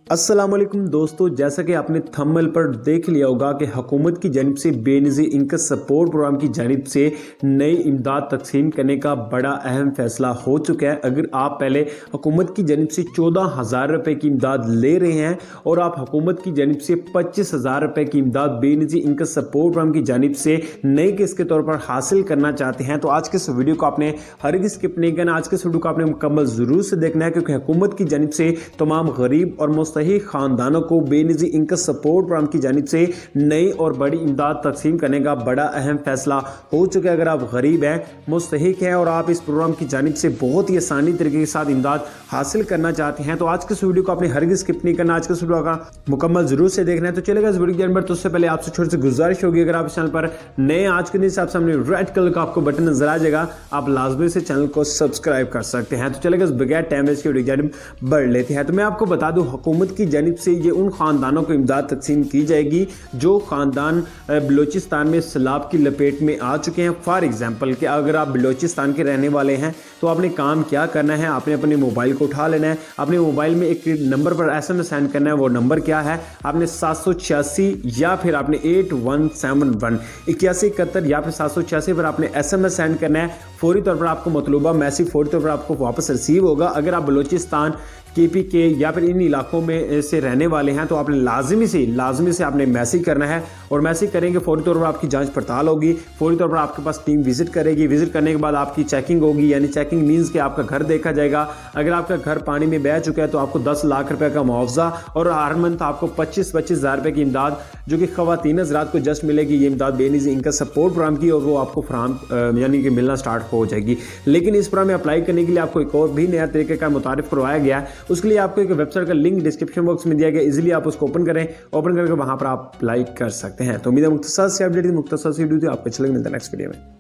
अस्सलाम वालेकुम दोस्तों, जैसा कि आपने थंबनेल पर देख लिया होगा कि हुकूमत की जानिब से बेनज़ीर इनकम सपोर्ट प्रोग्राम की जानिब से नई इमदाद तकसीम करने का बड़ा अहम फैसला हो चुका है। अगर आप पहले हुकूमत की जानिब से 14,000 रुपये की इमदाद ले रहे हैं और आप हुकूमत की जानिब से 25,000 रुपये की इमदाद बेनज़ीर इनकम सपोर्ट प्रोग्राम की जानिब से नई किस्त के तौर पर हासिल करना चाहते हैं, तो आज के इस वीडियो को आपने हरगिज़ स्किप नहीं करना। आज के इस वीडियो को आपने मुकम्मल ज़रूर से देखना है, क्योंकि हुकूमत की जानिब से तमाम गरीब और सही खानदानों को बेनज़ीर इनकम सपोर्ट प्रोग्राम की जानिब से नई और बड़ी इमदाद तकसीम करने का बड़ा अहम फैसला हो चुका है। अगर आप गरीब हैं, मुस्तहिक हैं और आप इस प्रोग्राम की जानिब से बहुत ही आसानी तरीके के साथ इमदाद हासिल करना चाहते हैं, तो आज के इस वीडियो को आपने हरगिज़ स्किप नहीं करना। आज के इस वीडियो का मुकम्मल जरूर से देखना है। तो चलेगा इस वीडियो के अंदर, तो उससे पहले आपसे छोटी सी गुजारिश होगी, अगर आप इस चैनल पर नए आज के दिन से आप सामने रेड कलर का आपको बटन नजर आ जाएगा, आप लाजमी से चैनल को सब्सक्राइब कर सकते हैं। तो चलेगा इस बगैर टाइम वेस्ट के वीडियो की जानिब बढ़ लेते हैं। तो मैं आपको बता दूं, हुकूमत की जानिब से ये उन खानदानों को इमदाद तकसीम की जाएगी जो खानदान बलूचिस्तान में सैलाब की लपेट में आ चुके हैं। फॉर एग्जांपल कि अगर आप बलूचिस्तान के रहने वाले हैं तो आपने काम क्या करना है, आपने अपने मोबाइल को उठा लेना है, अपने मोबाइल में एक नंबर पर SMS सेंड करना है। वो नंबर क्या है, आपने 786 या फिर आपने 8171 8171 या फिर 786 पर आपने SMS सेंड करना है। फौरी तौर पर आपको मतलूबा मैसेज फौरी तौर पर आपको वापस रिसीव होगा। अगर आप बलूचिस्तान KPK या फिर इन इलाकों में से रहने वाले हैं तो आपने लाजमी से आपने मैसेज करना है, और मैसेज करेंगे फौरी तौर पर आपकी जांच पड़ताल होगी। फौरी तौर पर आपके पास टीम विजिट करेगी। विजिट करने के बाद आपकी चेकिंग होगी, यानी चेकिंग मीन्स कि आपका घर देखा जाएगा। अगर आपका घर पानी में बह चुका है तो आपको 10 लाख रुपए का मुआवजा और हर मंथ आपको 25,000 रुपए की इमदाद जो कि खवातीन हज़रात को जस्ट मिलेगी। ये इमदाद बेनज़ीर इनकम सपोर्ट प्रोग्राम की, और वो आपको फराहम यानी कि मिलना स्टार्ट हो जाएगी। लेकिन इस प्रोग्राम में अप्लाई करने के लिए आपको एक और भी नया तरीके का मुतारिफ करवाया गया है। उसके लिए आपको एक वेबसाइट का लिंक डिस्क्रिप्शन बॉक्स में दिया गया, इजीली आप उसको ओपन करें। ओपन करके वहां पर आप अप्लाई कर सकते हैं। तो उम्मीद है मुख्तसर से अपडेट मुख्तसर से वीडियो थी, आपको अच्छा लगे। मिलता है नेक्स्ट वीडियो में।